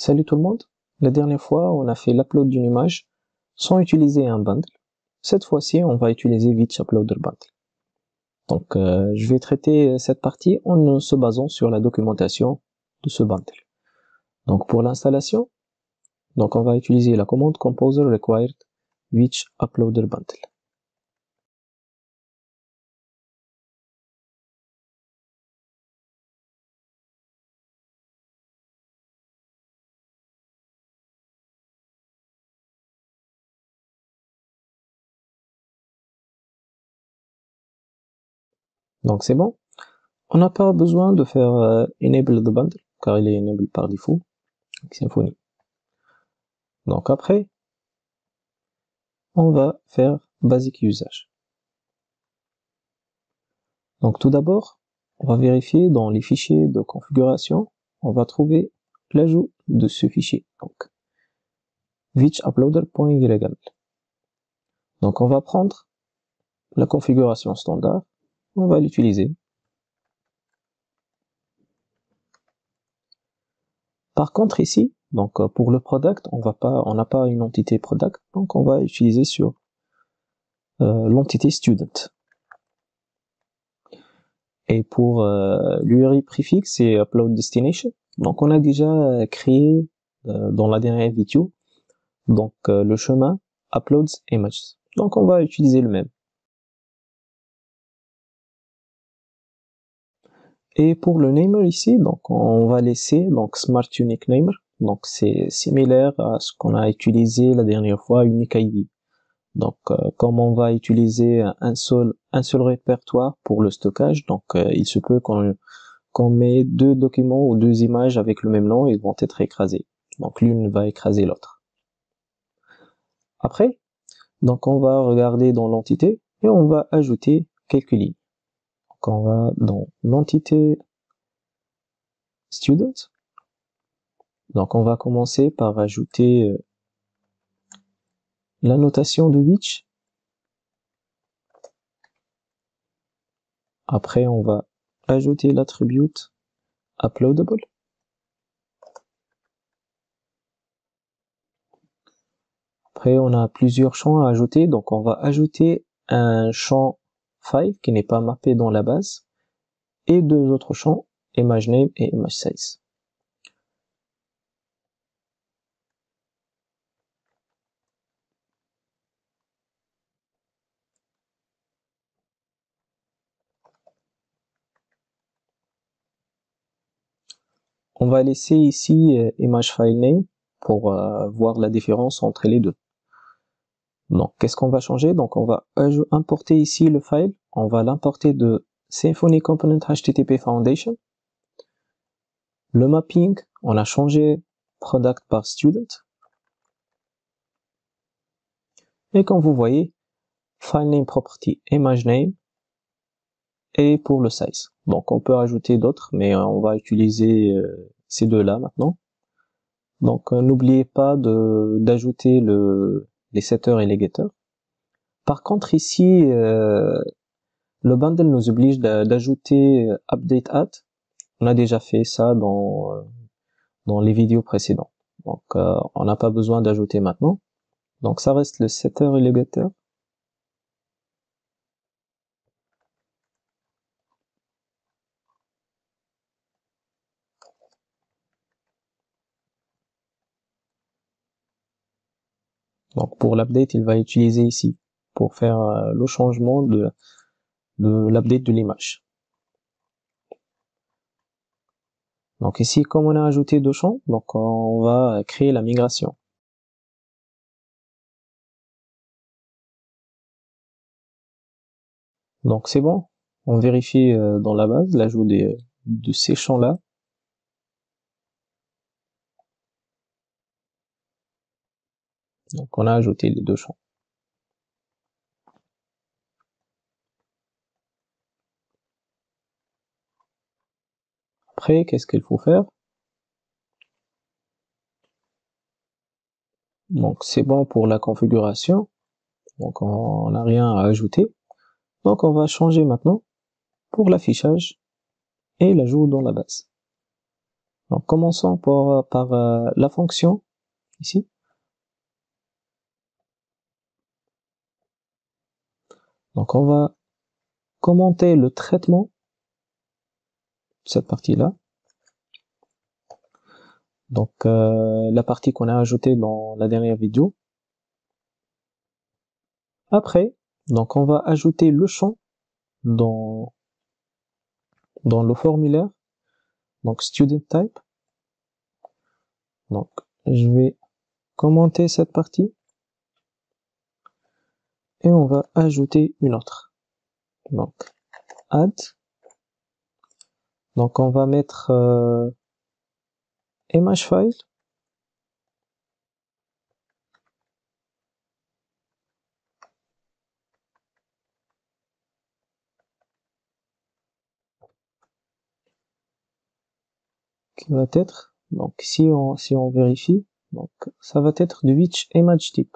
Salut tout le monde, la dernière fois on a fait l'upload d'une image sans utiliser un bundle. Cette fois-ci on va utiliser Which Uploader Bundle. Donc je vais traiter cette partie en se basant sur la documentation de ce bundle. Donc pour l'installation, on va utiliser la commande composer required Which Uploader Bundle. Donc c'est bon. On n'a pas besoin de faire enable the bundle car il est enable par défaut avec Symfony. Donc après, on va faire basic usage. Donc tout d'abord, on va vérifier dans les fichiers de configuration, on va trouver l'ajout de ce fichier, donc whichuploader.yml. Donc on va prendre la configuration standard, on va l'utiliser. Par contre ici, donc pour le product, on n'a pas une entité product, donc on va utiliser sur l'entité student. Et pour l'URI préfixe, c'est upload destination. Donc on a déjà créé dans la dernière vidéo donc le chemin uploads images. Donc on va utiliser le même. Et pour le namer ici, donc on va laisser donc smart unique namer. Donc c'est similaire à ce qu'on a utilisé la dernière fois, unique ID. Donc comme on va utiliser un seul répertoire pour le stockage, donc il se peut qu'on met deux documents ou deux images avec le même nom, ils vont être écrasés. Donc l'une va écraser l'autre. Après, donc on va regarder dans l'entité et on va ajouter quelques lignes. Donc on va dans l'entité student. Donc on va commencer par ajouter la notation de which. Après on va ajouter l'attribute uploadable. Après on a plusieurs champs à ajouter, donc on va ajouter un champ file qui n'est pas mappé dans la base et deux autres champs, image name et image size. On va laisser ici image file name pour voir la différence entre les deux. Donc qu'est-ce qu'on va changer? Donc on va importer ici le file, on va l'importer de Symfony Component HTTP Foundation. Le mapping, on a changé product par student. Et comme vous voyez, file name property image name et pour le size. Donc on peut ajouter d'autres, mais on va utiliser ces deux-là maintenant. Donc n'oubliez pas d'ajouter les setters et les getters. Par contre ici, le bundle nous oblige d'ajouter update at. On a déjà fait ça dans les vidéos précédentes. Donc on n'a pas besoin d'ajouter maintenant. Donc ça reste le setter et le getter. Donc pour l'update, il va utiliser ici pour faire le changement de l'update de l'image. Donc ici, comme on a ajouté deux champs, donc on va créer la migration. Donc c'est bon, on vérifie dans la base l'ajout de ces champs-là. Donc on a ajouté les deux champs. Après, qu'est-ce qu'il faut faire? Donc c'est bon pour la configuration. Donc on n'a rien à ajouter. Donc on va changer maintenant pour l'affichage et l'ajout dans la base. Donc commençons par la fonction ici. Donc on va commenter le traitement de cette partie-là. Donc la partie qu'on a ajoutée dans la dernière vidéo. Après, donc on va ajouter le champ dans le formulaire. Donc student type. Donc je vais commenter cette partie et on va ajouter une autre. Donc add. Donc on va mettre image file. Qui va être, donc si on vérifie, donc ça va être de which image type.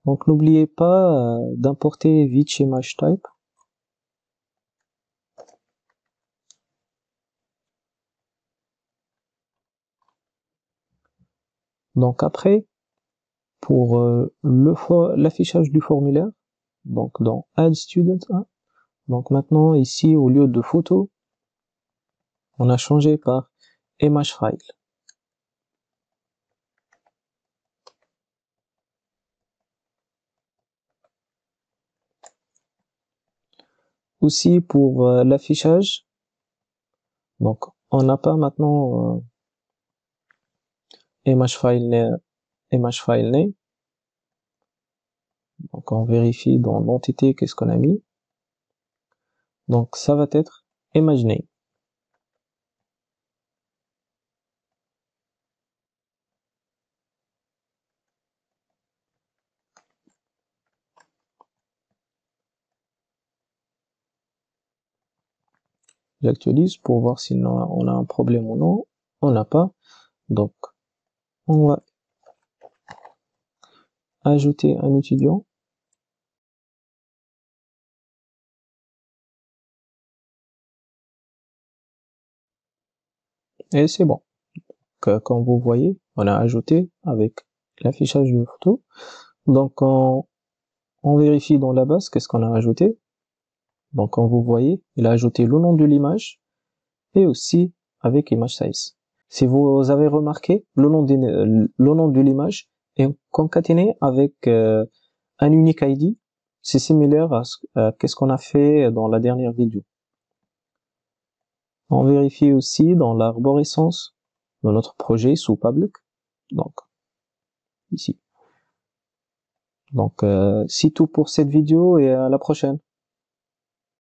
Donc n'oubliez pas d'importer which image type. Donc après, pour l'affichage du formulaire, donc dans Add Student 1, donc maintenant ici au lieu de photo, on a changé par image file. Aussi pour l'affichage, donc on n'a pas maintenant image file name. Donc on vérifie dans l'entité qu'est-ce qu'on a mis. Donc ça va être image name. J'actualise pour voir si on a un problème ou non. On n'a pas. Donc on va ajouter un étudiant. Et c'est bon. Comme vous voyez, on a ajouté avec l'affichage de photo. Donc on vérifie dans la base qu'est-ce qu'on a ajouté. Donc comme vous voyez, il a ajouté le nom de l'image et aussi avec image size. Si vous avez remarqué, le nom de l'image est concaténé avec un unique ID. C'est similaire à ce qu'on a fait dans la dernière vidéo. On vérifie aussi dans l'arborescence de notre projet sous public. Donc, ici. Donc, c'est tout pour cette vidéo et à la prochaine.